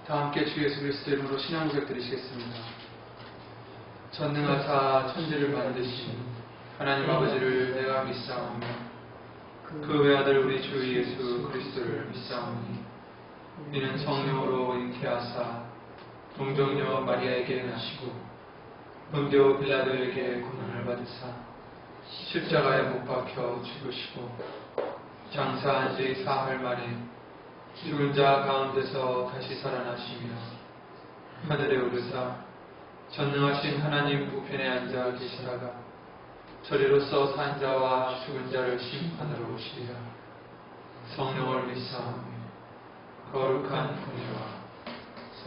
다 함께 주 예수 그리스도 이름으로 신앙 고백 드리시겠습니다. 전능하사 천지를 만드신 하나님 아버지를 내가 믿사오며 그 외아들 우리 주 예수 그리스도를 믿사오니 이는 성령으로 잉태하사 동정녀 마리아에게 나시고 본디오 빌라도에게 고난을 받으사 십자가에 못 박혀 죽으시고 장사한 지 사흘 만에 죽은 자 가운데서 다시 살아나시며 하늘에 오르사 전능하신 하나님 우편에 앉아 계시다가 저리로서 산 자와 죽은 자를 심판하러 오시리라. 성령을 믿사오며 거룩한 분회와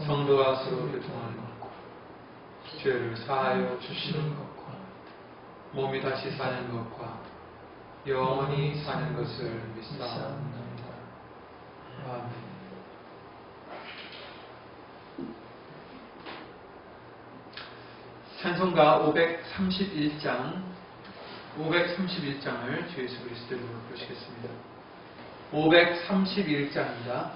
성도와 서로 교통하는 것과 죄를 사하여 주시는 것과 몸이 다시 사는 것과 영원히 사는 것을 믿사옵나이다. 아멘. 찬송가 531장을 주 예수 그리스도 이름으로 부르시겠습니다. 531장입니다.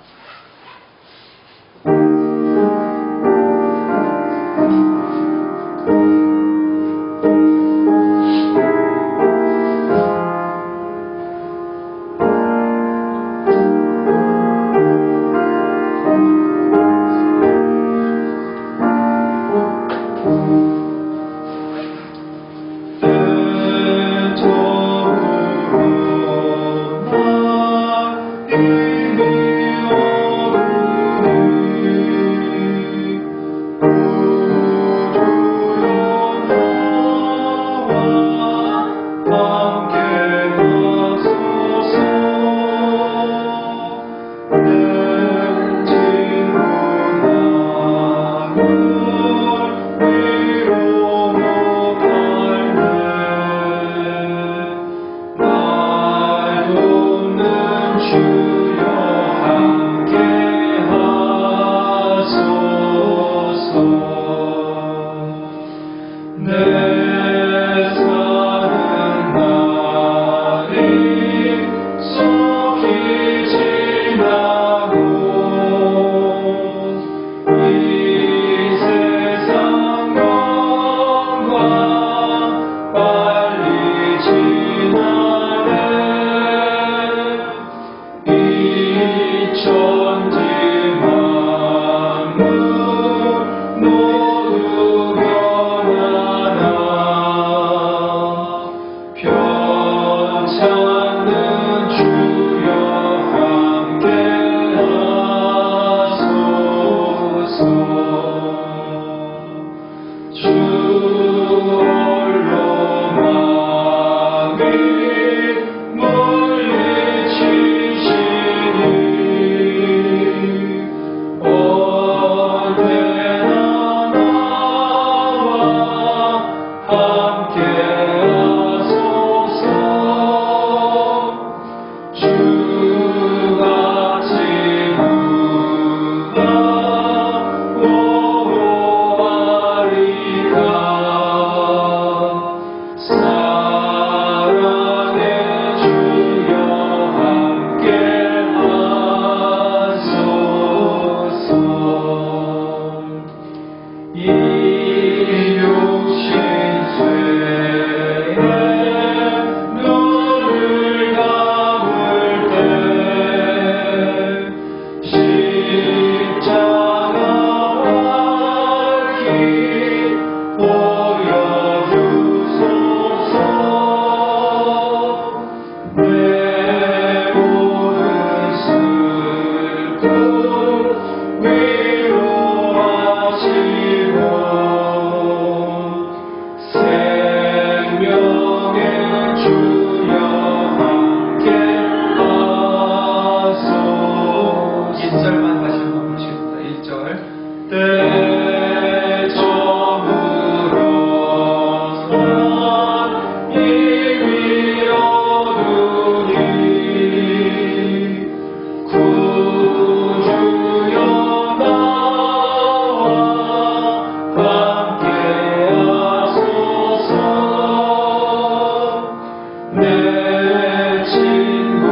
친구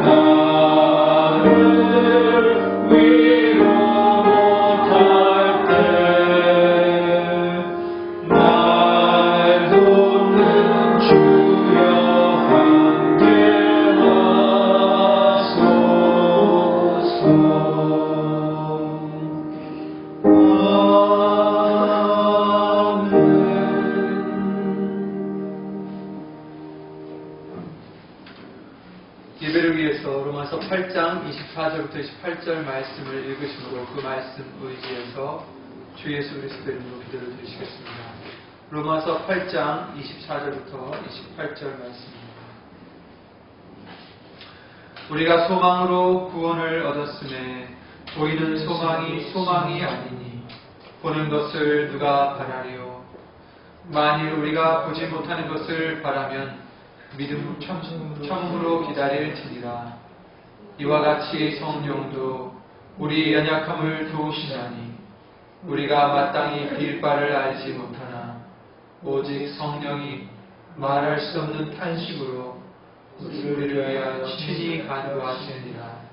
나를 위로 예배를 위해서 로마서 8장 24절부터 28절 말씀을 읽으시므로 그 말씀 의지해서 주 예수 그리스도의 이름으로 기도를 드리시겠습니다. 로마서 8장 24절부터 28절 말씀입니다. 우리가 소망으로 구원을 얻었음에 보이는 소망이 아니니 보는 것을 누가 바라리요. 만일 우리가 보지 못하는 것을 바라면 믿음 참으로 기다릴지니라. 이와 같이 성령도 우리 연약함을 도우시나니 우리가 마땅히 빌 바를 알지 못하나 오직 성령이 말할 수 없는 탄식으로 우리를 위하여 친히 간구하시느니라.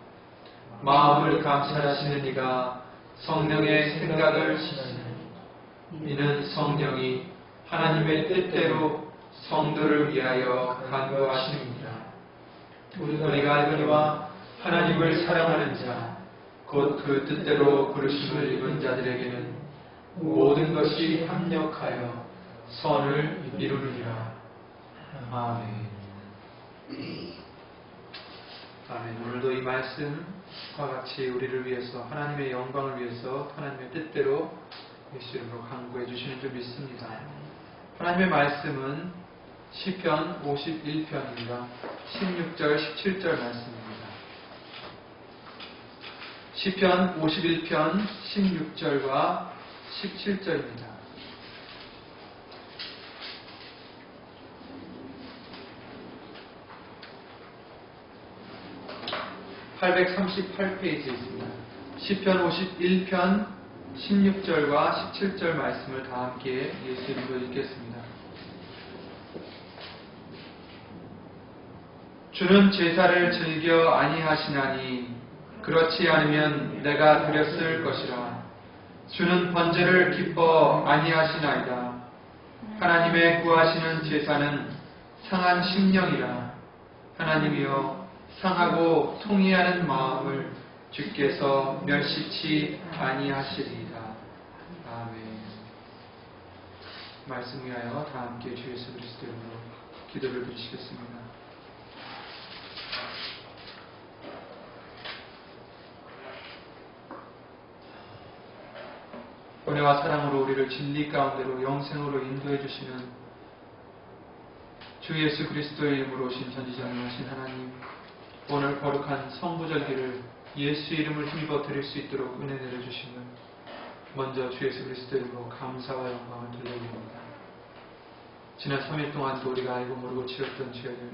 마음을 감찰하시는 이가 성령의 생각을 시나니 이는 성령이 하나님의 뜻대로 성도를 위하여 간구하시느니라. 우리가 알거니와 하나님을 사랑하는 자 곧 그 뜻대로 부르심을 입은 자들에게는 모든 것이 합력하여 선을 이루느니라. 아멘. 아멘. 오늘도 이 말씀과 같이 우리를 위해서 하나님의 영광을 위해서 하나님의 뜻대로 예수 이름으로 간구해 주시는 줄 믿습니다. 하나님의 말씀은 시편 51편입니다. 16절 17절 말씀입니다. 시편 51편 16절과 17절입니다. (838페이지에) 있습니다. 시편 51편 16절과 17절 말씀을 다 함께 예수 이름으로 읽겠습니다. 주는 제사를 즐겨 아니하시나니 그렇지 않으면 내가 드렸을 것이라. 주는 번제를 기뻐 아니하시나이다. 하나님의 구하시는 제사는 상한 심령이라. 하나님이여 상하고 통회하는 마음을 주께서 멸시치 아니하시리이다. 아멘. 말씀 위하여 다 함께 주 예수 그리스도 이름으로 기도를 드리시겠습니다. 은혜와 사랑으로 우리를 진리 가운데로 영생으로 인도해 주시는 주 예수 그리스도의 이름으로 오신 전지전능하신 하나님, 오늘 거룩한 성부절기를 예수 이름을 힘입어 드릴 수 있도록 은혜 내려주시면 먼저 주 예수 그리스도의 이름으로 감사와 영광을 돌려드립니다. 지난 3일 동안도 우리가 알고 모르고 지었던 죄를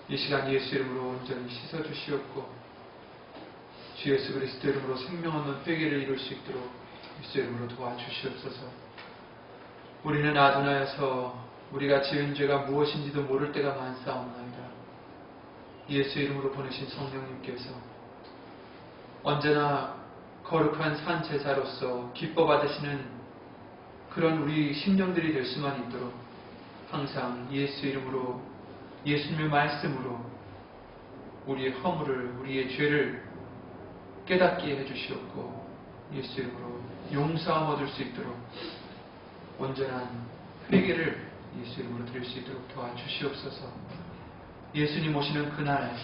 이 시간 예수 이름으로 온전히 씻어주시옵고 주 예수 그리스도 이름으로 생명 없는 회개를 이룰 수 있도록 예수 이름으로 도와주시옵소서. 우리는 아둔하여서 우리가 지은 죄가 무엇인지도 모를 때가 많사옵나이다. 예수 이름으로 보내신 성령님께서 언제나 거룩한 산제사로서 기뻐 받으시는 그런 우리 심령들이 될 수만 있도록 항상 예수 이름으로 예수님의 말씀으로 우리의 허물을 우리의 죄를 깨닫게 해주시옵고 예수 이름으로 용서함 얻을 수 있도록 온전한 회개를 예수 이름으로 드릴 수 있도록 도와주시옵소서. 예수님 오시는 그날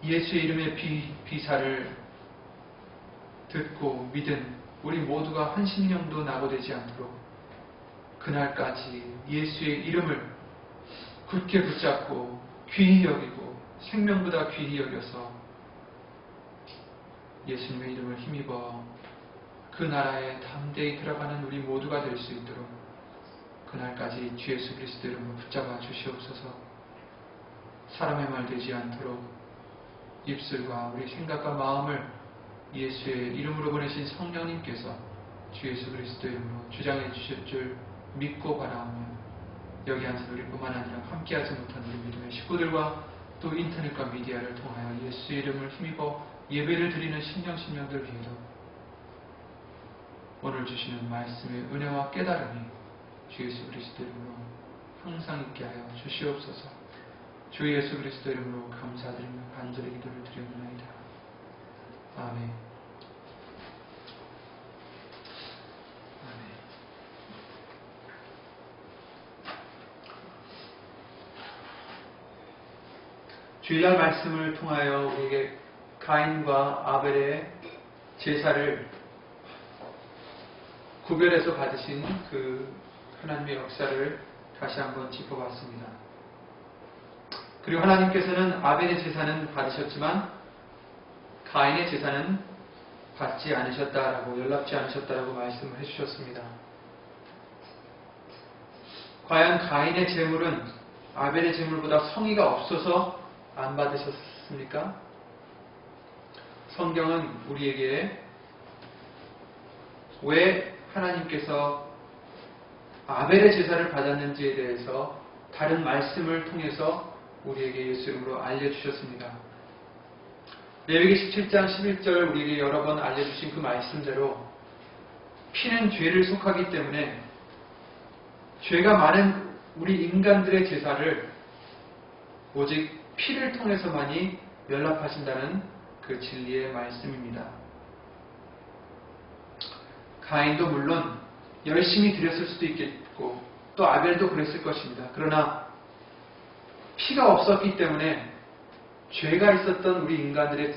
예수의 이름의 비사를 듣고 믿은 우리 모두가 한 심령도 낙오되지 않도록 그날까지 예수의 이름을 굳게 붙잡고 귀히 여기고 생명보다 귀히 여겨서 예수님의 이름을 힘입어 그 나라에 담대히 들어가는 우리 모두가 될 수 있도록 그날까지 주 예수 그리스도 이름으로 붙잡아 주시옵소서. 사람의 말 되지 않도록 입술과 우리 생각과 마음을 예수의 이름으로 보내신 성령님께서 주 예수 그리스도 이름으로 주장해 주실 줄 믿고 바라오며 여기 앉은 우리뿐만 아니라 함께하지 못한 우리 믿음의 식구들과 또 인터넷과 미디어를 통하여 예수 이름을 힘입어 예배를 드리는 심령들 위에도 오늘 주시는 말씀의 은혜와 깨달음이 주 예수 그리스도 이름으로 항상 있게 하여 주시옵소서. 주 예수 그리스도 이름으로 감사드리며 간절히 기도를 드리옵나이다. 주일날 말씀을 통하여 우리에게 가인과 아벨의 제사를 구별해서 받으신 그 하나님의 역사를 다시 한번 짚어봤습니다. 그리고 하나님께서는 아벨의 제사는 받으셨지만 가인의 제사는 받지 않으셨다라고, 연락지 않으셨다라고 말씀을 해주셨습니다. 과연 가인의 제물은 아벨의 제물보다 성의가 없어서 안 받으셨습니까? 성경은 우리에게 왜 하나님께서 아벨의 제사를 받았는지에 대해서 다른 말씀을 통해서 우리에게 예수 이름으로 알려주셨습니다. 레위기 17장 11절 우리에게 여러 번 알려주신 그 말씀대로 피는 죄를 속하기 때문에 죄가 많은 우리 인간들의 제사를 오직 피를 통해서만이 연락하신다는 그 진리의 말씀입니다. 가인도 물론 열심히 드렸을 수도 있겠고 또 아벨도 그랬을 것입니다. 그러나 피가 없었기 때문에 죄가 있었던 우리 인간들의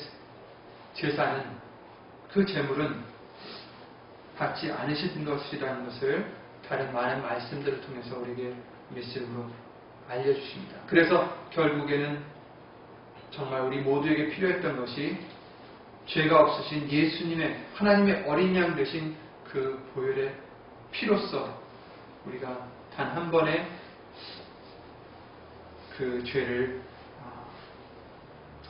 제사는, 그 제물은 받지 않으신 것이라는 것을 다른 많은 말씀들을 통해서 우리에게 메시지로 알려주십니다. 그래서 결국에는 정말 우리 모두에게 필요했던 것이 죄가 없으신 예수님의, 하나님의 어린 양 되신 그 보혈의 피로써 우리가 단 한 번의 그 죄를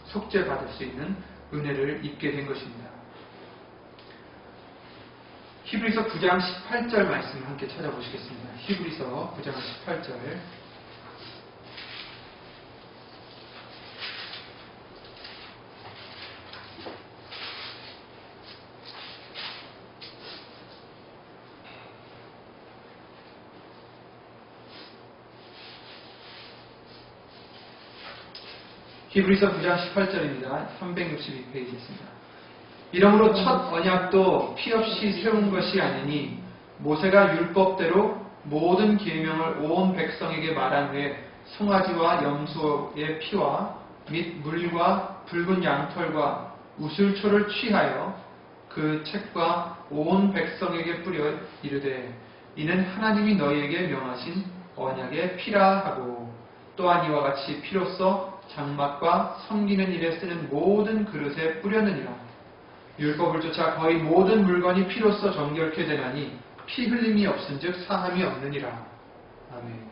속죄받을 수 있는 은혜를 입게 된 것입니다. 히브리서 9장 18절 말씀을 함께 찾아보시겠습니다. 히브리서 9장 18절. 히브리서 9장 18절입니다. 362페이지였습니다. 이러므로 첫 언약도 피 없이 세운 것이 아니니 모세가 율법대로 모든 계명을 온 백성에게 말한 후에 송아지와 염소의 피와 및 물과 붉은 양털과 우슬초를 취하여 그 책과 온 백성에게 뿌려 이르되 이는 하나님이 너희에게 명하신 언약의 피라 하고, 또한 이와 같이 피로써 장막과 섬기는 일에 쓰는 모든 그릇에 뿌렸느니라. 율법을 쫓아 거의 모든 물건이 피로써 정결케 되나니 피 흘림이 없은즉 사함이 없느니라. 아멘.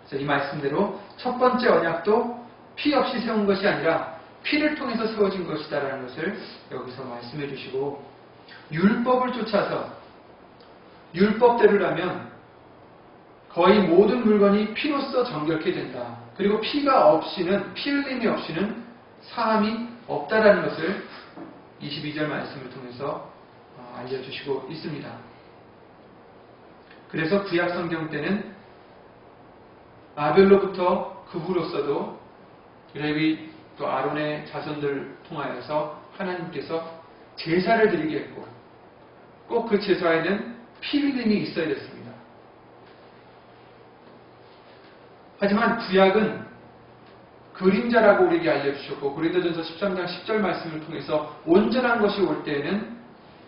그래서 이 말씀대로 첫 번째 언약도 피 없이 세운 것이 아니라 피를 통해서 세워진 것이다라는 것을 여기서 말씀해 주시고, 율법을 쫓아서 율법대로라면 거의 모든 물건이 피로써 정결케 된다. 그리고 피가 없이는, 피 흘림이 없이는 사함이 없다라는 것을 22절 말씀을 통해서 알려주시고 있습니다. 그래서 구약 성경 때는 아벨로부터 그 후로서도 레위 또 아론의 자손들 통하여서 하나님께서 제사를 드리게 했고, 꼭 그 제사에는 피 흘림이 있어야 됐습니다. 하지만 구약은 그림자라고 우리에게 알려주셨고, 고린도전서 13장 10절 말씀을 통해서 온전한 것이 올 때에는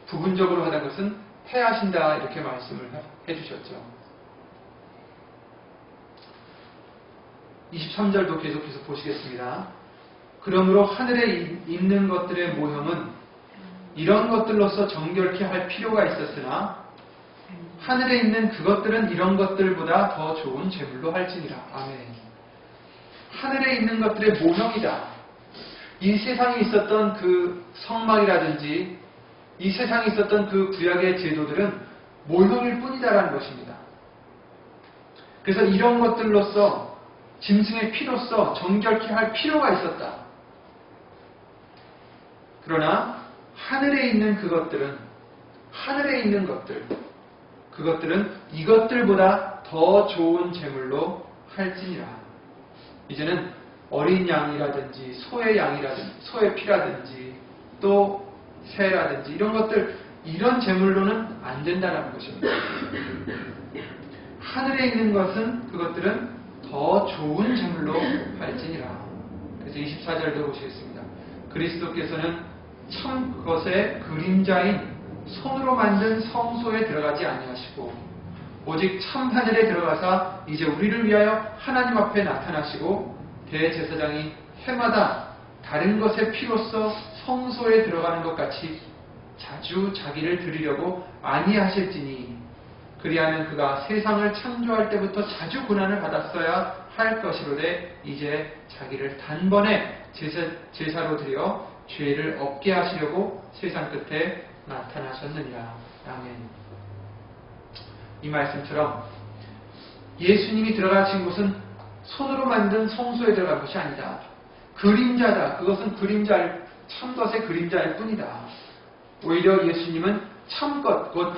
부분적으로 하는 것은 패하신다, 이렇게 말씀을 해주셨죠. 23절도 계속해서 보시겠습니다. 그러므로 하늘에 있는 것들의 모형은 이런 것들로서 정결케 할 필요가 있었으나 하늘에 있는 그것들은 이런 것들보다 더 좋은 제물로 할지니라. 아멘. 하늘에 있는 것들의 모형이다. 이 세상에 있었던 그 성막이라든지 이 세상에 있었던 그 구약의 제도들은 모형일 뿐이다라는 것입니다. 그래서 이런 것들로서 짐승의 피로써 정결케 할 필요가 있었다. 그러나 하늘에 있는 그것들은, 하늘에 있는 것들, 그것들은 이것들보다 더 좋은 제물로 할지니라. 이제는 어린 양이라든지 소의 양이라든지 소의 피라든지 또 새라든지 이런 것들, 이런 제물로는 안 된다는 것입니다. 하늘에 있는 것은, 그것들은 더 좋은 제물로 할지니라. 그래서 24절도 보시겠습니다. 그리스도께서는 참 것의 그림자인 손으로 만든 성소에 들어가지 아니하시고 오직 참 하늘에 들어가사 이제 우리를 위하여 하나님 앞에 나타나시고 대제사장이 해마다 다른 것의 피로써 성소에 들어가는 것 같이 자주 자기를 드리려고 아니하실지니 그리하면 그가 세상을 창조할 때부터 자주 고난을 받았어야 할 것이로되 이제 자기를 단번에 제사로 드려 죄를 없게 하시려고 세상 끝에 나타나셨느니라. 아멘. 이 말씀처럼 예수님이 들어가신 곳은 손으로 만든 성소에 들어간 것이 아니다. 그림자다. 그것은 참것의 그림자일 뿐이다. 오히려 예수님은 참것, 곧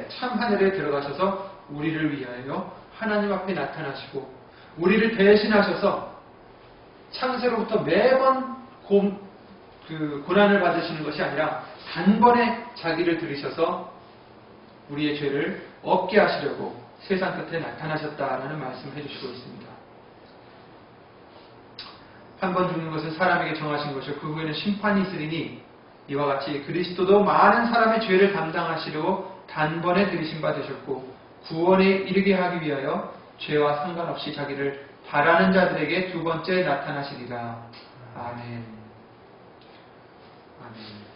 참 하늘에 들어가셔서 우리를 위하여 하나님 앞에 나타나시고 우리를 대신하셔서 창세로부터 매번 고난을 받으시는 것이 아니라 단번에 자기를 들이셔서 우리의 죄를 없게 하시려고 세상 끝에 나타나셨다라는 말씀을 해주시고 있습니다. 한 번 죽는 것은 사람에게 정하신 것이요 그 후에는 심판이 있으리니 이와 같이 그리스도도 많은 사람의 죄를 담당하시려고 단번에 들이신 바 되셨고 구원에 이르게 하기 위하여 죄와 상관없이 자기를 바라는 자들에게 두 번째 나타나시리라. 아멘. 아멘.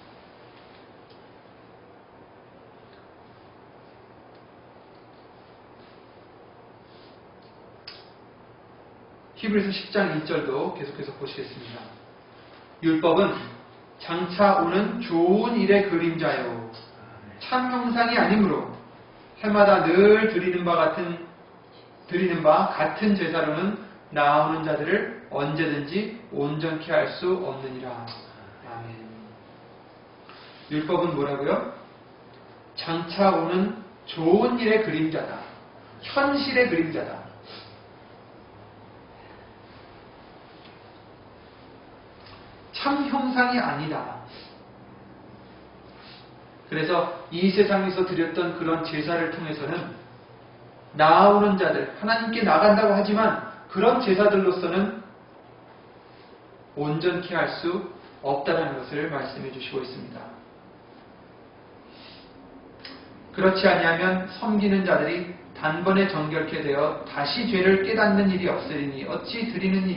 히브리서 10장 2절도 계속해서 보시겠습니다. 율법은 장차 오는 좋은 일의 그림자요 참 형상이 아니므로 해마다 늘 드리는 바 같은 제사로는 나아오는 자들을 언제든지 온전케 할 수 없느니라. 아멘. 율법은 뭐라고요? 장차 오는 좋은 일의 그림자다. 현실의 그림자다. 참 형상이 아니다. 그래서 이 세상에서 드렸던 그런 제사를 통해서는 나아오는 자들, 하나님께 나간다고 하지만 그런 제사들로서는 온전케 할 수 없다는 것을 말씀해 주시고 있습니다. 그렇지 아니하면 섬기는 자들이 단번에 정결케 되어 다시 죄를 깨닫는 일이 없으리니 어찌 드리는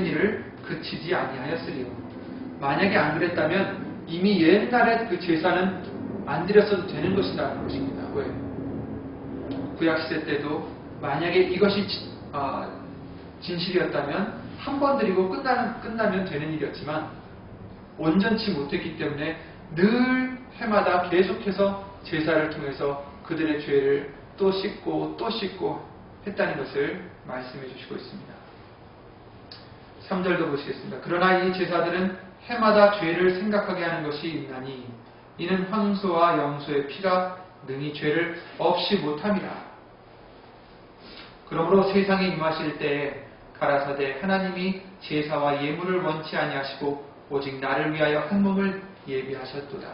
일을 그치지 아니하였으리요. 만약에 안 그랬다면 이미 옛날에 그 제사는 안 드렸어도 되는 것이라는 것입니다. 왜? 구약시대 때도 만약에 이것이 진실이었다면 한 번 드리고 끝나면 되는 일이었지만 온전치 못했기 때문에 늘 해마다 계속해서 제사를 통해서 그들의 죄를 또 씻고 또 씻고 했다는 것을 말씀해 주시고 있습니다. 3절도 보시겠습니다. 그러나 이 제사들은 해마다 죄를 생각하게 하는 것이 있나니 이는 황소와 염소의 피가 능히 죄를 없이 못함이라. 그러므로 세상에 임하실 때에 가라사대 하나님이 제사와 예물을 원치 아니하시고 오직 나를 위하여 한 몸을 예비하셨도다.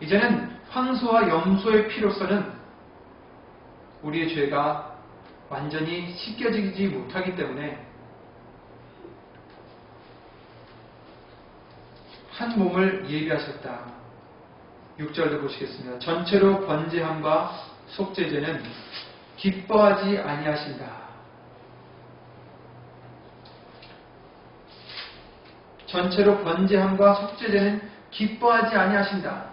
이제는 황소와 염소의 피로서는 우리의 죄가 완전히 씻겨지지 못하기 때문에 한 몸을 예비하셨다. 6절도 보시겠습니다. 전체로 번제함과 속죄제는 기뻐하지 아니하신다. 전체로 번제함과 속죄제는 기뻐하지 아니하신다.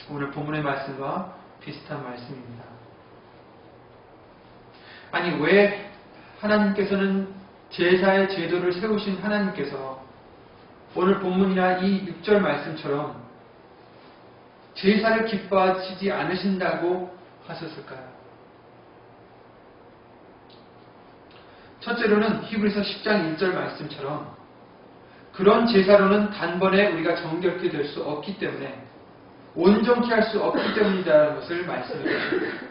오늘 본문의 말씀과 비슷한 말씀입니다. 아니 왜 하나님께서는 제사의 제도를 세우신 하나님께서 오늘 본문이나 이 6절 말씀처럼 제사를 기뻐하시지 않으신다고 하셨을까요? 첫째로는 히브리서 10장 1절 말씀처럼 그런 제사로는 단번에 우리가 정결케 될 수 없기 때문에 온전케 할 수 없기 때문이라는 것을 말씀해 주십니다.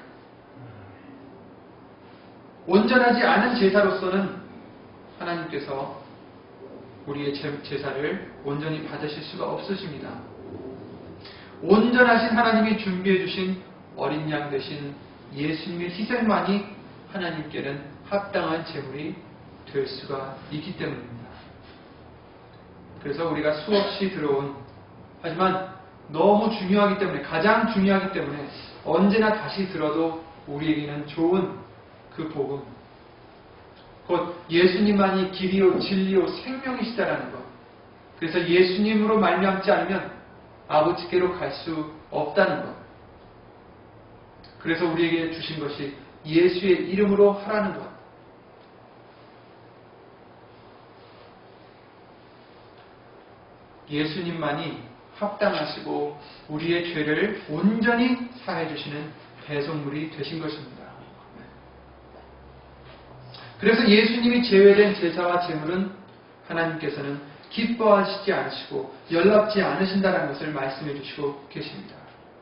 온전하지 않은 제사로서는 하나님께서 우리의 제사를 온전히 받으실 수가 없으십니다. 온전하신 하나님이 준비해 주신 어린 양 되신 예수님의 희생만이 하나님께는 합당한 제물이 될 수가 있기 때문입니다. 그래서 우리가 수없이 들어온, 하지만 너무 중요하기 때문에, 가장 중요하기 때문에 언제나 다시 들어도 우리에게는 좋은 그 복음, 곧 예수님만이 길이요 진리요 생명이시다라는 것. 그래서 예수님으로 말미암지 않으면 아버지께로 갈 수 없다는 것. 그래서 우리에게 주신 것이 예수의 이름으로 하라는 것. 예수님만이 합당하시고 우리의 죄를 온전히 사해 주시는 배송물이 되신 것입니다. 그래서 예수님이 제외된 제사와 제물은 하나님께서는 기뻐하시지 않으시고 연락지 않으신다는 것을 말씀해 주시고 계십니다.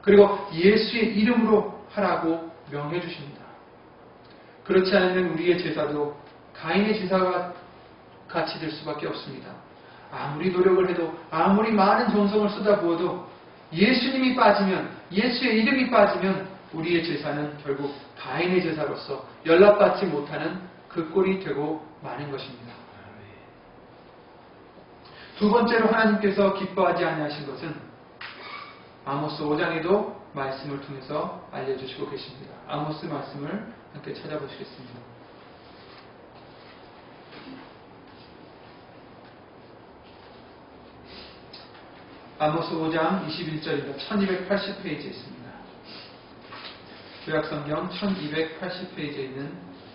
그리고 예수의 이름으로 하라고 명해 주십니다. 그렇지 않으면 우리의 제사도 가인의 제사와 같이 될 수밖에 없습니다. 아무리 노력을 해도, 아무리 많은 정성을 쏟아부어도 예수님이 빠지면, 예수의 이름이 빠지면 우리의 제사는 결국 가인의 제사로서 연락받지 못하는 그 꼴이 되고 마는 것입니다. 두 번째로 하나님께서 기뻐하지 아니하신 것은 아모스 5장에도 말씀을 통해서 알려주시고 계십니다. 아모스 말씀을 함께 찾아보시겠습니다. 아모스 5장 21절입니다. 1280페이지에 있습니다. 구약성경 1280페이지에 있는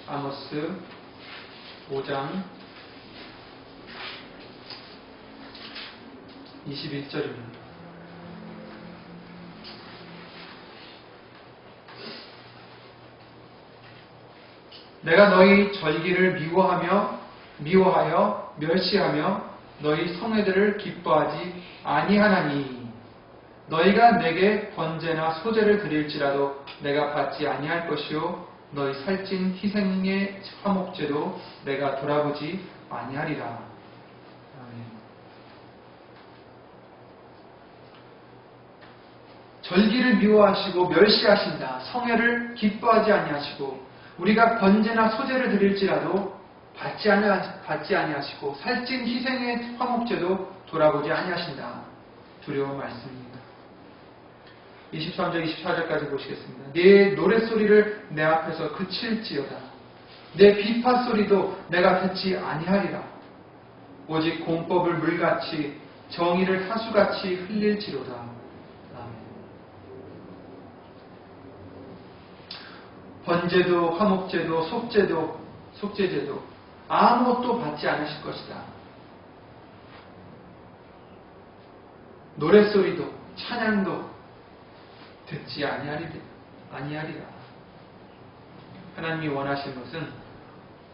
아모스 5장 21절입니다. 내가 너희 절기를 미워하여 멸시하며 너희 성회들을 기뻐하지 아니하나니 너희가 내게 번제나 소제를 드릴지라도 내가 받지 아니할 것이요 너희 살찐 희생의 화목제도 내가 돌아보지 아니하리라. 아멘. 절기를 미워하시고 멸시하신다. 성회를 기뻐하지 아니하시고 우리가 번제나 소제를 드릴지라도 받지 아니하시고 살찐 희생의 화목제도 돌아보지 아니하신다. 두려운 말씀입니다. 23절 24절까지 보시겠습니다. 내 노랫소리를 내 앞에서 그칠지어다. 내 비파소리도 내가 듣지 아니하리라. 오직 공법을 물같이 정의를 하수같이 흘릴지로다. 아멘. 번제도 화목제도 속죄제도 아무것도 받지 않으실 것이다. 노랫소리도 찬양도 듣지 아니하리라. 하나님이 원하시는 것은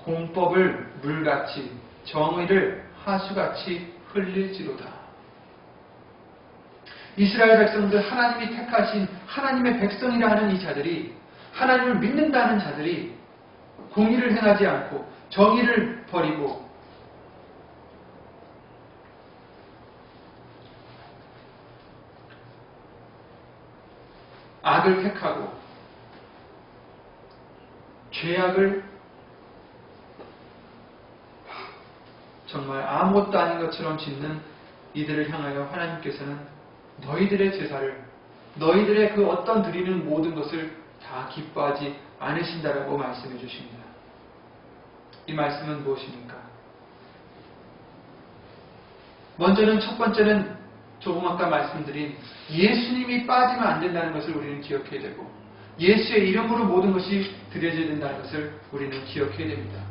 공법을 물같이 정의를 하수같이 흘릴지로다. 이스라엘 백성들, 하나님이 택하신 하나님의 백성이라 하는 이 자들이, 하나님을 믿는다는 자들이 공의를 행하지 않고 정의를 버리고 악을 택하고 죄악을 정말 아무것도 아닌 것처럼 짓는 이들을 향하여 하나님께서는 너희들의 제사를, 너희들의 그 어떤 드리는 모든 것을 다 기뻐하지 않으신다라고 말씀해 주십니다. 이 말씀은 무엇입니까? 먼저는, 첫 번째는 조금 아까 말씀드린 예수님이 빠지면 안 된다는 것을 우리는 기억해야 되고, 예수의 이름으로 모든 것이 드려져야 된다는 것을 우리는 기억해야 됩니다.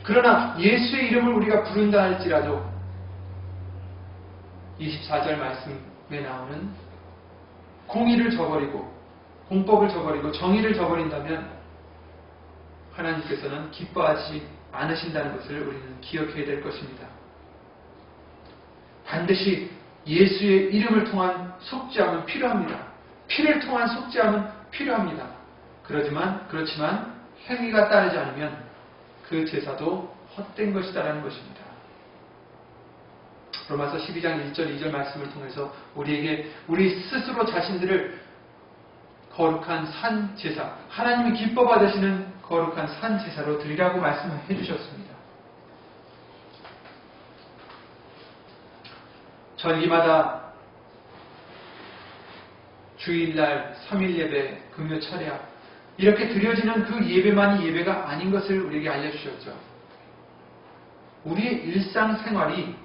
그러나 예수의 이름을 우리가 부른다 할지라도 24절 말씀에 나오는 공의를 저버리고 공법을 저버리고 정의를 저버린다면 하나님께서는 기뻐하지 않으신다는 것을 우리는 기억해야 될 것입니다. 반드시 예수의 이름을 통한 속죄함은 필요합니다. 피를 통한 속죄함은 필요합니다. 그렇지만 행위가 따르지 않으면 그 제사도 헛된 것이다라는 것입니다. 로마서 12장 1절 2절 말씀을 통해서 우리에게 우리 스스로 자신들을 거룩한 산 제사, 하나님이 기뻐 받으시는 거룩한 산 제사로 드리라고 말씀해 주셨습니다. 절기마다 주일날 3일 예배, 금요 철야 이렇게 드려지는 그 예배만이 예배가 아닌 것을 우리에게 알려주셨죠. 우리의 일상생활이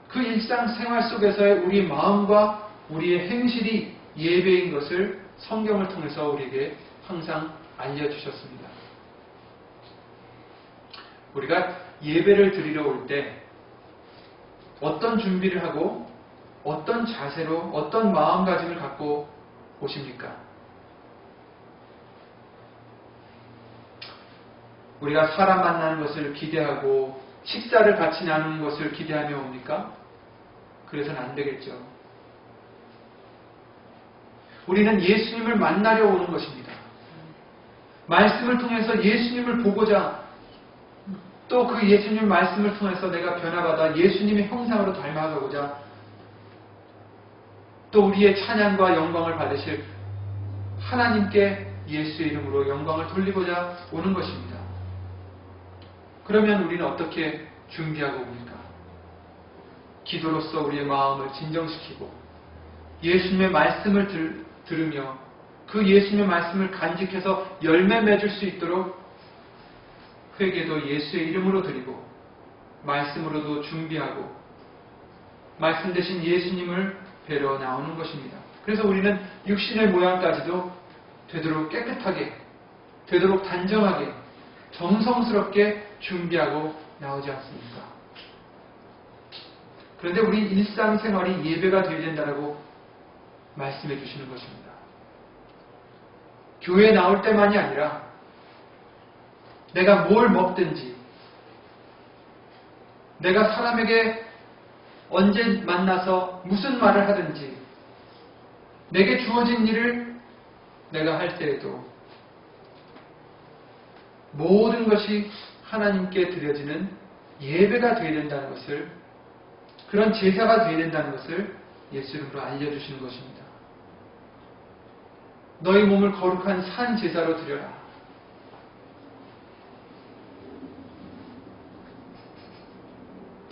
그 일상생활 속에서의 우리의 마음과 우리의 행실이 예배인 것을 성경을 통해서 우리에게 항상 알려주셨습니다. 우리가 예배를 드리러 올 때 어떤 준비를 하고 어떤 자세로 어떤 마음가짐을 갖고 오십니까? 우리가 사람 만나는 것을 기대하고 식사를 같이 나누는 것을 기대하며 옵니까? 그래서는 안 되겠죠. 우리는 예수님을 만나려 오는 것입니다. 말씀을 통해서 예수님을 보고자 또 그 예수님 말씀을 통해서 내가 변화받아 예수님의 형상으로 닮아가고자 또 우리의 찬양과 영광을 받으실 하나님께 예수의 이름으로 영광을 돌리고자 오는 것입니다. 그러면 우리는 어떻게 준비하고 옵니까? 기도로서 우리의 마음을 진정시키고 예수님의 말씀을 들으며 그 예수님의 말씀을 간직해서 열매 맺을 수 있도록 회개도 예수의 이름으로 드리고 말씀으로도 준비하고 말씀 대신 예수님을 뵈러 나오는 것입니다. 그래서 우리는 육신의 모양까지도 되도록 깨끗하게, 되도록 단정하게, 정성스럽게 준비하고 나오지 않습니까? 그런데 우리 일상생활이 예배가 되어야 된다고 말씀해 주시는 것입니다. 교회에 나올 때만이 아니라 내가 뭘 먹든지 내가 사람에게 언제 만나서 무슨 말을 하든지 내게 주어진 일을 내가 할 때에도 모든 것이 하나님께 드려지는 예배가 되어야 된다는 것을, 그런 제사가 되어야 된다는 것을 예수 이름으로 알려주시는 것입니다. 너희 몸을 거룩한 산 제사로 드려라.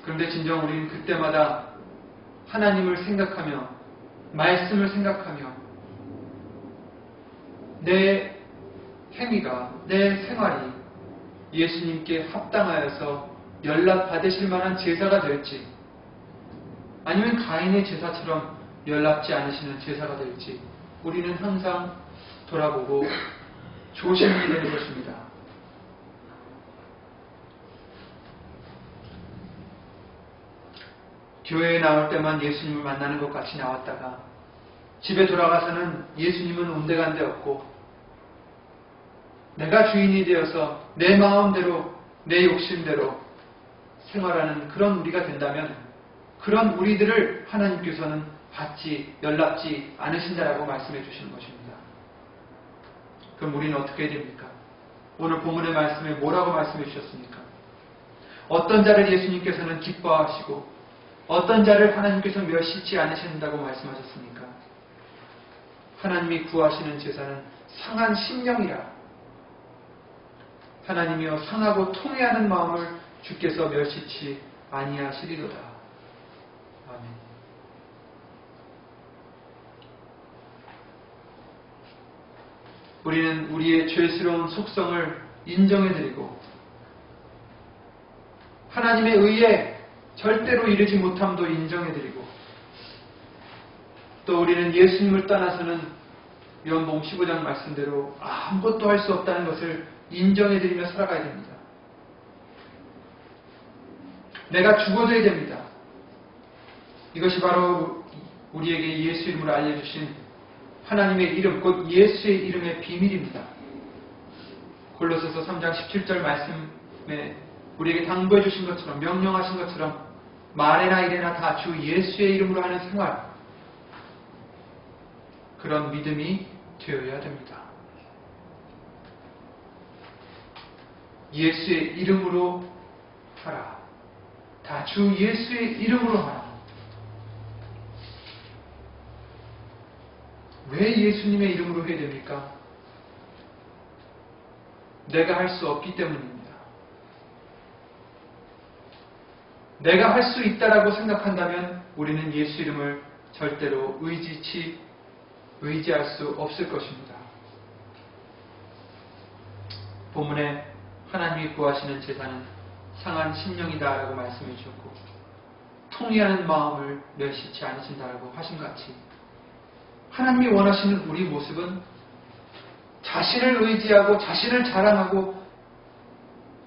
그런데 진정 우리는 그때마다 하나님을 생각하며 말씀을 생각하며 내 행위가, 내 생활이 예수님께 합당하여서 연락받으실 만한 제사가 될지 아니면 가인의 제사처럼 연락지 않으시는 제사가 될지 우리는 항상 돌아보고 조심해야 되는 것입니다. 교회에 나올 때만 예수님을 만나는 것 같이 나왔다가 집에 돌아가서는 예수님은 온데간데 없고 내가 주인이 되어서 내 마음대로 내 욕심대로 생활하는 그런 우리가 된다면 그런 우리들을 하나님께서는 받지 연락지 않으신다라고 말씀해 주시는 것입니다. 그럼 우리는 어떻게 해야 됩니까? 오늘 본문의 말씀에 뭐라고 말씀해 주셨습니까? 어떤 자를 예수님께서는 기뻐하시고 어떤 자를 하나님께서 멸시치 않으신다고 말씀하셨습니까? 하나님이 구하시는 제사는 상한 심령이라 하나님이여 상하고 통회하는 마음을 주께서 멸시치 아니하시리로다. 아멘. 우리는 우리의 죄스러운 속성을 인정해드리고 하나님의 의에 절대로 이르지 못함도 인정해드리고 또 우리는 예수님을 떠나서는 요한복음 15장 말씀대로 아무것도 할 수 없다는 것을 인정해드리며 살아가야 됩니다. 내가 죽어져야 됩니다. 이것이 바로 우리에게 예수 이름으로 알려주신 하나님의 이름, 곧 예수의 이름의 비밀입니다. 골로새서 3장 17절 말씀에 우리에게 당부해 주신 것처럼 명령하신 것처럼 말에나 이래나 다 주 예수의 이름으로 하는 생활, 그런 믿음이 되어야 됩니다. 예수의 이름으로 하라. 다 주 예수의 이름으로 하라. 왜 예수님의 이름으로 해야 됩니까? 내가 할 수 없기 때문입니다. 내가 할 수 있다라고 생각한다면 우리는 예수 이름을 절대로 의지할 수 없을 것입니다. 본문에 하나님이 구하시는 제사는 상한 심령이다라고 말씀해 주셨고 통회하는 마음을 멸시치 않으신다라고 하신 것 같이 하나님이 원하시는 우리 모습은 자신을 의지하고 자신을 자랑하고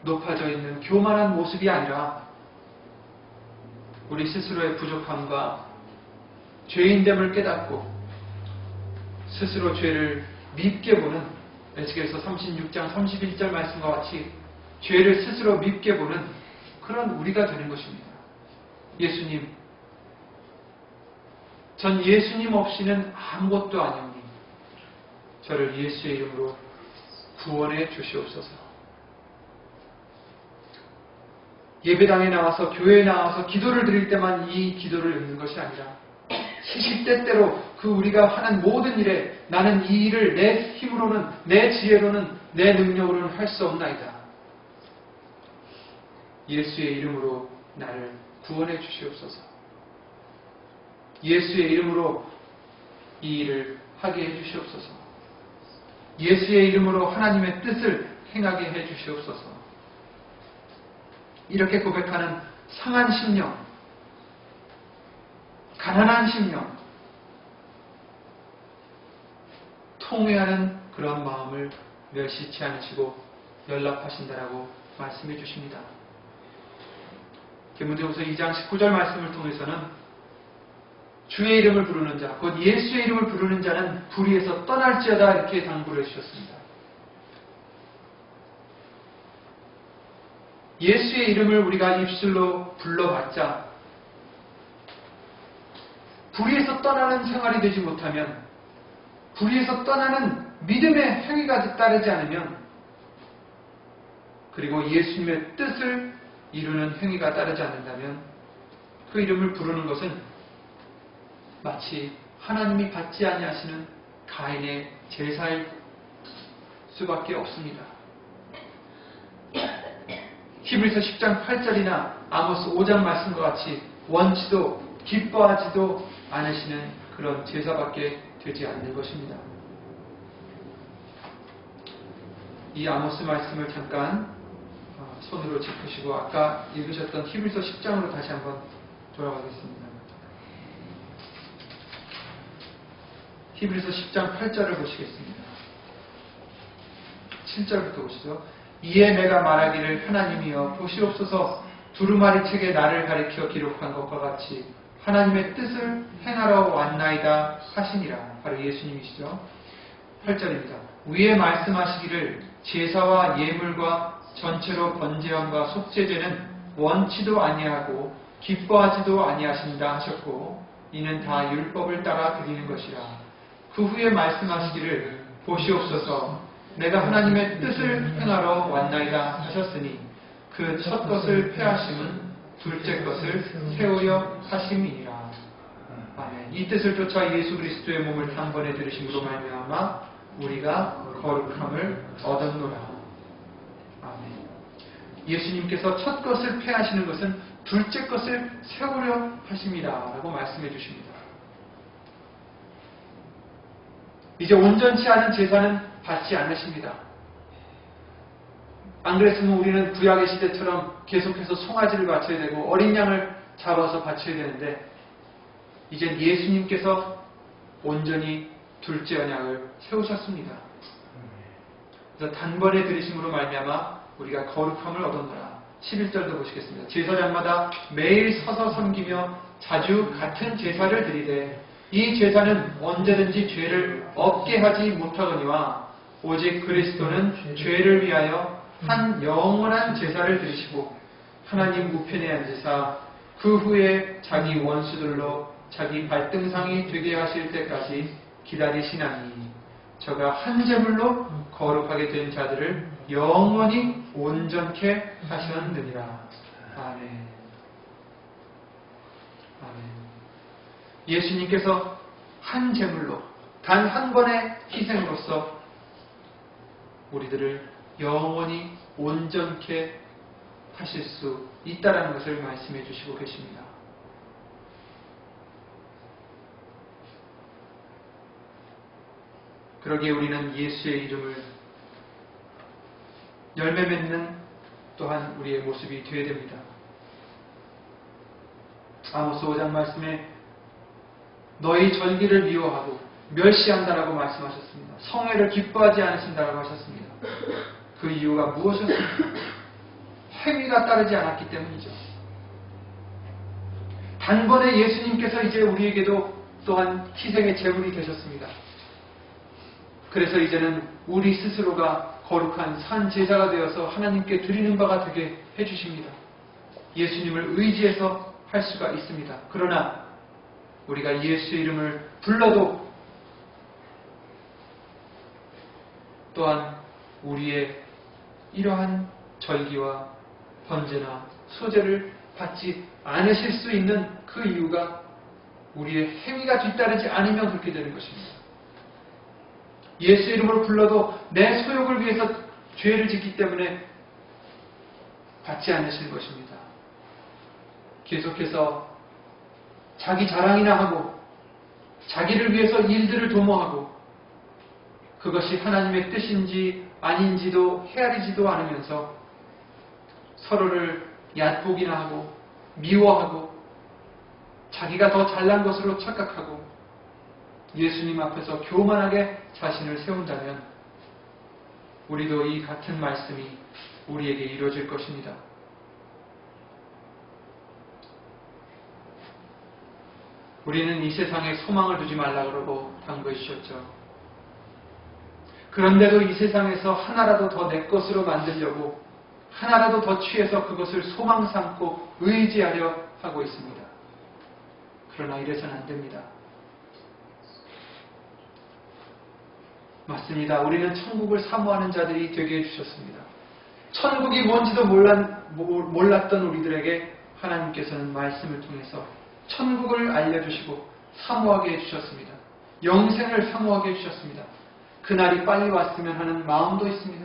높아져 있는 교만한 모습이 아니라 우리 스스로의 부족함과 죄인됨을 깨닫고 스스로 죄를 밉게 보는 에스겔서 36장 31절 말씀과 같이 죄를 스스로 밉게 보는 그런 우리가 되는 것입니다. 예수님, 전 예수님 없이는 아무것도 아니오니 저를 예수의 이름으로 구원해 주시옵소서. 예배당에 나와서 교회에 나와서 기도를 드릴 때만 이 기도를 읽는 것이 아니라 시시때때로 그 우리가 하는 모든 일에 나는 이 일을 내 힘으로는 내 지혜로는 내 능력으로는 할 수 없나이다. 예수의 이름으로 나를 구원해 주시옵소서. 예수의 이름으로 이 일을 하게 해 주시옵소서. 예수의 이름으로 하나님의 뜻을 행하게 해 주시옵소서. 이렇게 고백하는 상한 심령, 가난한 심령, 통회하는 그런 마음을 멸시치 않으시고 연락하신다라고 말씀해 주십니다. 디모데후서 2장 19절 말씀을 통해서는 주의 이름을 부르는 자, 곧 예수의 이름을 부르는 자는 불의에서 떠날지어다 이렇게 당부를 해주셨습니다. 예수의 이름을 우리가 입술로 불러봤자 불의에서 떠나는 생활이 되지 못하면, 불의에서 떠나는 믿음의 행위가 따르지 않으면, 그리고 예수님의 뜻을 이루는 행위가 따르지 않는다면 그 이름을 부르는 것은 마치 하나님이 받지 아니하시는 가인의 제사일 수밖에 없습니다. 히브리서 10장 8절이나 아모스 5장 말씀과 같이 원치도 기뻐하지도 않으시는 그런 제사밖에 되지 않는 것입니다. 이 아모스 말씀을 잠깐 손으로 짚으시고 아까 읽으셨던 히브리서 10장으로 다시 한번 돌아가겠습니다. 히브리서 10장 8절을 보시겠습니다. 7절부터 보시죠. 이에 내가 말하기를 하나님이여 보시옵소서 두루마리 책에 나를 가리켜 기록한 것과 같이 하나님의 뜻을 행하러 왔나이다 하시니라. 바로 예수님이시죠. 8절입니다. 위에 말씀하시기를 제사와 예물과 전체로 번제함과 속죄제는 원치도 아니하고 기뻐하지도 아니하신다 하셨고 이는 다 율법을 따라 드리는 것이라. 그 후에 말씀하시기를 보시옵소서 내가 하나님의 뜻을 행하러 왔나이다 하셨으니 그 첫 것을 폐하심은 둘째 것을 세우려 하심이니라. 아멘. 이 뜻을 쫓아 예수 그리스도의 몸을 단번에 들으심으로 말미암아 우리가 거룩함을 얻었노라. 아멘. 예수님께서 첫 것을 폐하시는 것은 둘째 것을 세우려 하심이라 라고 말씀해 주십니다. 이제 온전치 않은 제사는 받지 않으십니다. 안 그랬으면 우리는 구약의 시대처럼 계속해서 송아지를 바쳐야 되고 어린 양을 잡아서 바쳐야 되는데 이젠 예수님께서 온전히 둘째 언약을 세우셨습니다. 그래서 단번에 들이심으로 말미암아 우리가 거룩함을 얻었노라. 11절도 보시겠습니다. 제사장마다 매일 서서 섬기며 자주 같은 제사를 드리되 이 제사는 언제든지 죄를 없게 하지 못하거니와 오직 그리스도는 죄를 위하여 한 영원한 제사를 드리시고 하나님 우편에 앉으사 그 후에 자기 원수들로 자기 발등상이 되게 하실 때까지 기다리시나니 저가 한 제물로 거룩하게 된 자들을 영원히 온전케 하셨느니라. 아멘. 아멘. 예수님께서 한 제물로 단 한 번의 희생으로서 우리들을 영원히 온전케 하실 수 있다라는 것을 말씀해 주시고 계십니다. 그러기에 우리는 예수의 이름을 열매 맺는 또한 우리의 모습이 되어야 됩니다. 아모스 5장 말씀에 너희 절기를 미워하고 멸시한다라고 말씀하셨습니다. 성회를 기뻐하지 않으신다라고 하셨습니다. 그 이유가 무엇이었습니까? 행위가 따르지 않았기 때문이죠. 단번에 예수님께서 이제 우리에게도 또한 희생의 제물이 되셨습니다. 그래서 이제는 우리 스스로가 거룩한 산 제사가 되어서 하나님께 드리는 바가 되게 해주십니다. 예수님을 의지해서 할 수가 있습니다. 그러나 우리가 예수 이름을 불러도 또한 우리의 이러한 절기와 번제나 소제를 받지 않으실 수 있는 그 이유가 우리의 행위가 뒤따르지 않으면 그렇게 되는 것입니다. 예수 이름을 불러도 내 소욕을 위해서 죄를 짓기 때문에 받지 않으시는 것입니다. 계속해서 자기 자랑이나 하고 자기를 위해서 일들을 도모하고 그것이 하나님의 뜻인지 아닌지도 헤아리지도 않으면서 서로를 얕보기나 하고 미워하고 자기가 더 잘난 것으로 착각하고 예수님 앞에서 교만하게 자신을 세운다면 우리도 이 같은 말씀이 우리에게 이루어질 것입니다. 우리는 이 세상에 소망을 두지 말라고 당부해 주셨죠. 그런데도 이 세상에서 하나라도 더 내 것으로 만들려고 하나라도 더 취해서 그것을 소망 삼고 의지하려 하고 있습니다. 그러나 이래서는 안 됩니다. 맞습니다. 우리는 천국을 사모하는 자들이 되게 해주셨습니다. 천국이 뭔지도 몰랐던 우리들에게 하나님께서는 말씀을 통해서 천국을 알려주시고 사모하게 해주셨습니다. 영생을 사모하게 해주셨습니다. 그날이 빨리 왔으면 하는 마음도 있습니다.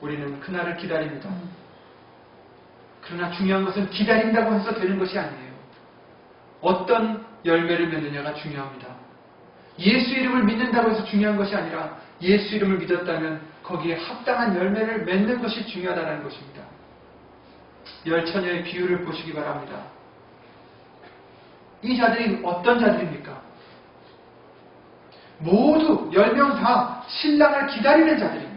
우리는 그날을 기다립니다. 그러나 중요한 것은 기다린다고 해서 되는 것이 아니에요. 어떤 열매를 맺느냐가 중요합니다. 예수 이름을 믿는다고 해서 중요한 것이 아니라 예수 이름을 믿었다면 거기에 합당한 열매를 맺는 것이 중요하다는 것입니다. 열 처녀의 비유를 보시기 바랍니다. 이 자들이 어떤 자들입니까? 모두 10명 다 신랑을 기다리는 자들입니다.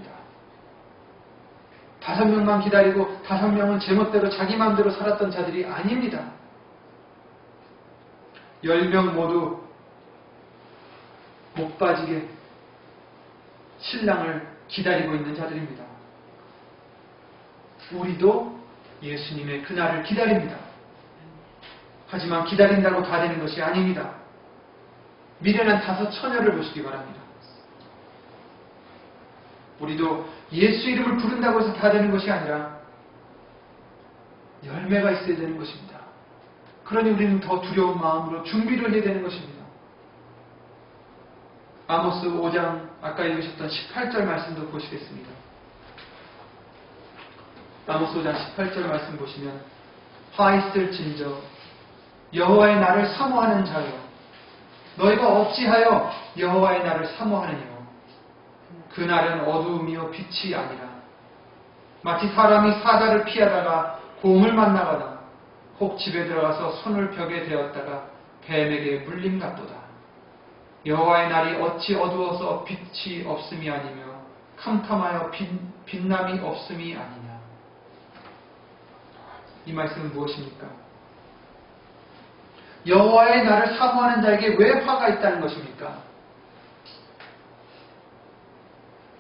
5명만 기다리고 5명은 제멋대로 자기 마음대로 살았던 자들이 아닙니다. 10명 모두 목 빠지게 신랑을 기다리고 있는 자들입니다. 우리도 예수님의 그날을 기다립니다. 하지만 기다린다고 다 되는 것이 아닙니다. 미련한 5 처녀를 보시기 바랍니다. 우리도 예수 이름을 부른다고 해서 다 되는 것이 아니라 열매가 있어야 되는 것입니다. 그러니 우리는 더 두려운 마음으로 준비를 해야 되는 것입니다. 아모스 5장 아까 읽으셨던 18절 말씀도 보시겠습니다. 아모스 5장 18절 말씀 보시면 화 있을진저 여호와의 날을 사모하는 자여 너희가 어찌하여 여호와의 날을 사모하느냐 그 날은 어두움이요 빛이 아니라 마치 사람이 사자를 피하다가 곰을 만나거나 혹 집에 들어가서 손을 벽에 대었다가 뱀에게 물림 같도다. 여호와의 날이 어찌 어두워서 빛이 없음이 아니며 캄캄하여 빛남이 없음이 아니냐. 이 말씀은 무엇입니까? 여호와의 날을 사모하는 자에게 왜 화가 있다는 것입니까?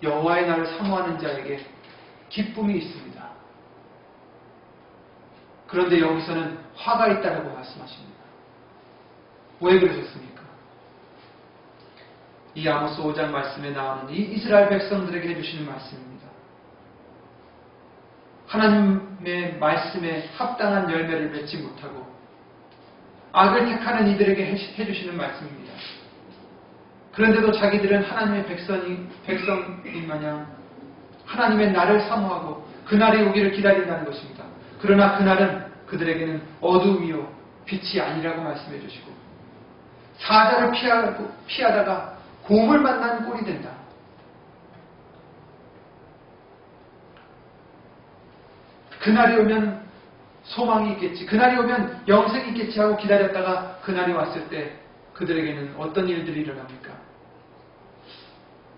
여호와의 날을 사모하는 자에게 기쁨이 있습니다. 그런데 여기서는 화가 있다라고 말씀하십니다. 왜 그러셨습니까? 이 아모스 5장 말씀에 나오는 이 이스라엘 백성들에게 해주시는 말씀입니다. 하나님의 말씀에 합당한 열매를 맺지 못하고 악을 택하는 이들에게 해주시는 말씀입니다. 그런데도 자기들은 하나님의 백성인 마냥 하나님의 날을 사모하고 그날이 오기를 기다린다는 것입니다. 그러나 그날은 그들에게는 어둠이요 빛이 아니라고 말씀해 주시고 사자를 피하다가 곰을 만난 꼴이 된다. 그날이 오면 소망이 있겠지, 그날이 오면 영생이 있겠지 하고 기다렸다가 그날이 왔을 때 그들에게는 어떤 일들이 일어납니까?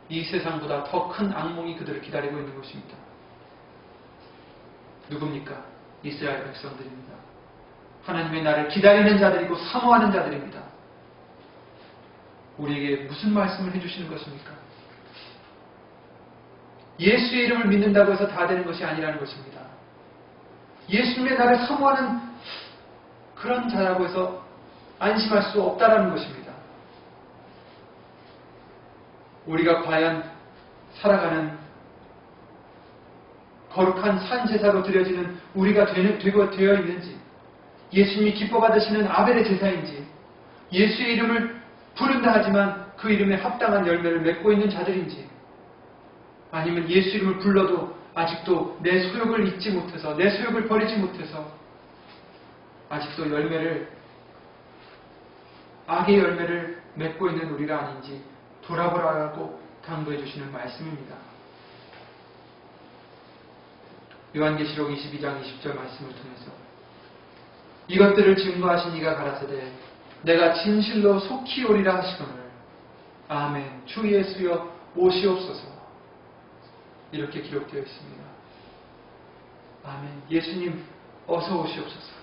이 세상보다 더 큰 악몽이 그들을 기다리고 있는 것입니다. 누굽니까? 이스라엘 백성들입니다. 하나님의 나를 기다리는 자들이고 사모하는 자들입니다. 우리에게 무슨 말씀을 해주시는 것입니까? 예수의 이름을 믿는다고 해서 다 되는 것이 아니라는 것입니다. 예수님의 나를 사모하는 그런 자라고 해서 안심할 수 없다라는 것입니다. 우리가 과연 살아가는 거룩한 산제사로 드려지는 우리가 되어 있는지, 예수님이 기뻐 받으시는 아벨의 제사인지, 예수의 이름을 부른다 하지만 그 이름에 합당한 열매를 맺고 있는 자들인지, 아니면 예수 이름을 불러도 아직도 내 소욕을 잊지 못해서, 내 소욕을 버리지 못해서 아직도 악의 열매를 맺고 있는 우리가 아닌지 돌아보라고 당부해 주시는 말씀입니다. 요한계시록 22장 20절 말씀을 통해서 이것들을 증거하신 이가 가라사대 내가 진실로 속히 오리라 하시거늘 아멘 주 예수여 오시옵소서 이렇게 기록되어 있습니다. 아멘 예수님 어서 오시옵소서.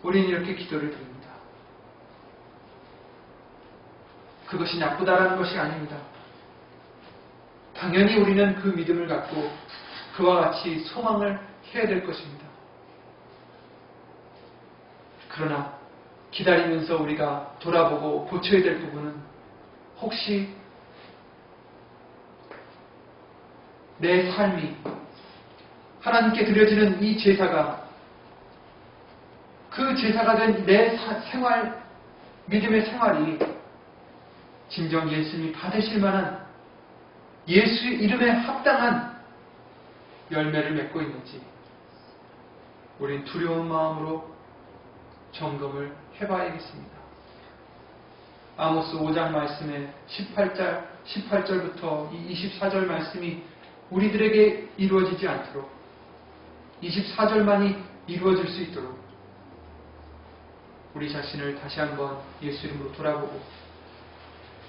우리는 이렇게 기도를 드립니다. 그것이 나쁘다라는 것이 아닙니다. 당연히 우리는 그 믿음을 갖고 그와 같이 소망을 해야 될 것입니다. 그러나 기다리면서 우리가 돌아보고 고쳐야 될 부분은 혹시 내 삶이 하나님께 드려지는 이 제사가 그 제사가 된 내 생활, 믿음의 생활이 진정 예수님이 받으실 만한 예수의 이름에 합당한 열매를 맺고 있는지 우린 두려운 마음으로 점검을 해봐야겠습니다. 아모스 5장 말씀에 18절부터 이 24절 말씀이 우리들에게 이루어지지 않도록 24절만이 이루어질 수 있도록 우리 자신을 다시 한번 예수 이름으로 돌아보고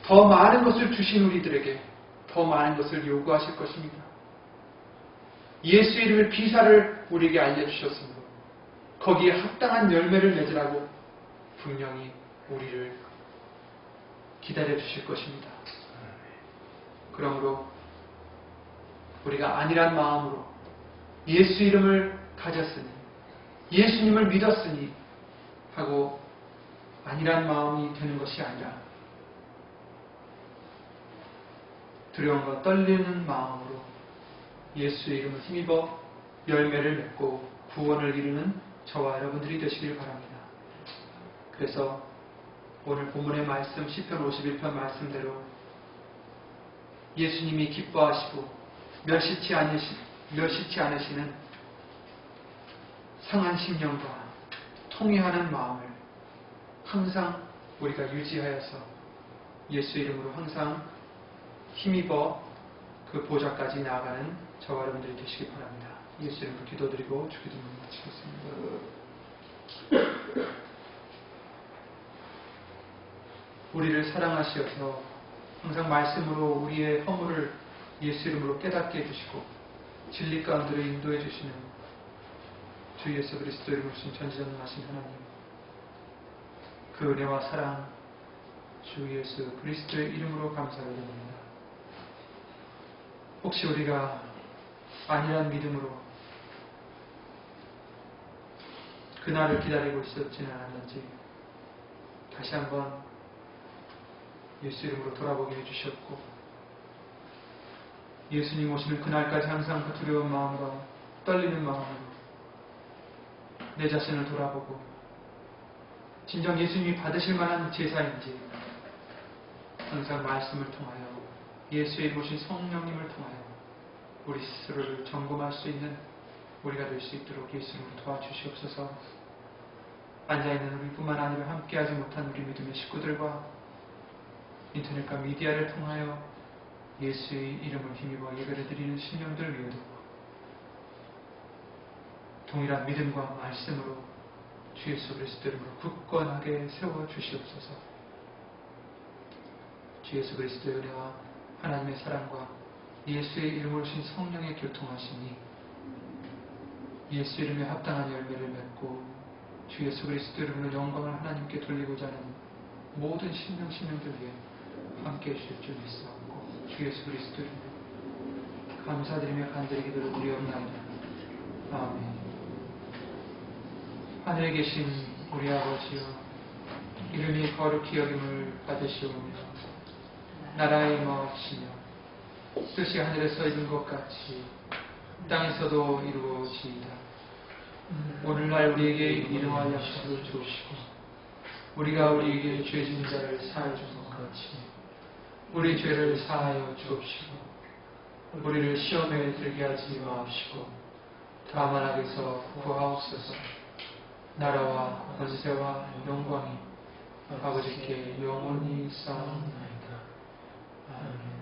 더 많은 것을 주신 우리들에게 더 많은 것을 요구하실 것입니다. 예수 이름의 비사를 우리에게 알려주셨으므로 거기에 합당한 열매를 맺으라고 분명히 우리를 기다려 주실 것입니다. 그러므로 우리가 안일한 마음으로 예수 이름을 가졌으니 예수님을 믿었으니 하고 안일한 마음이 되는 것이 아니라 두려움과 떨리는 마음으로 예수의 이름을 힘입어 열매를 맺고 구원을 이루는 저와 여러분들이 되시길 바랍니다. 그래서 오늘 본문의 말씀 시편 51편 말씀대로 예수님이 기뻐하시고 멸시치 않으시는 상한 심령과 통회하는 마음을 항상 우리가 유지하여서 예수 이름으로 항상 힘입어 그 보좌까지 나아가는 저와 여러분들이 되시기 바랍니다. 예수 이름으로 기도드리고 주기도를 마치겠습니다. 우리를 사랑하시어서 항상 말씀으로 우리의 허물을 예수 이름으로 깨닫게 해주시고 진리 가운데로 인도해 주시는 주 예수 그리스도 이름으로 신 전지전능하신 하나님, 그 은혜와 사랑 주 예수 그리스도의 이름으로 감사를 드립니다. 혹시 우리가 안일한 믿음으로 그날을 기다리고 있었지는 않았는지 다시 한번 예수 이름으로 돌아보게 해주셨고 예수님 오시는 그날까지 항상 그 두려운 마음으로 떨리는 마음으로 내 자신을 돌아보고 진정 예수님이 받으실 만한 제사인지 항상 말씀을 통하여 예수의 이름 오신 성령님을 통하여 우리 스스로를 점검할 수 있는 우리가 될 수 있도록 예수님을 도와주시옵소서. 앉아있는 우리뿐만 아니라 함께하지 못한 우리 믿음의 식구들과 인터넷과 미디어를 통하여 예수의 이름을 힘입어 예배를 드리는 신령들 위에도 동일한 믿음과 말씀으로 주 예수 그리스도 이름으로 굳건하게 세워주시옵소서. 주 예수 그리스도의 은혜와 하나님의 사랑과 예수의 이름으로 오신 성령의 교통하심이 예수 이름에 합당한 열매를 맺고 주 예수 그리스도 이름으로 영광을 하나님께 돌리고자 하는 모든 신령들 위해 함께해 주실 줄 믿사옵고 주 예수 그리스도 이름으로 감사드리며 간절히 기도를 드리옵나이다. 아멘. 하늘에 계신 우리 아버지여, 이름이 거룩히 여김을 받으시오며 나라의 임하옵시며 뜻이 하늘에서 이룬 것 같이 땅에서도 이루어지이다. 오늘날 우리에게 일용할 약속을 주시고 우리가 우리에게 죄진 자를 사하여 준 것 같이 우리 죄를 사하여 주옵시고 우리를 시험에 들게 하지 마옵시고 다만 악에서 구하옵소서. 나라와 권세와 영광이 아버지께 영원히 쌓옵나이다. 아멘.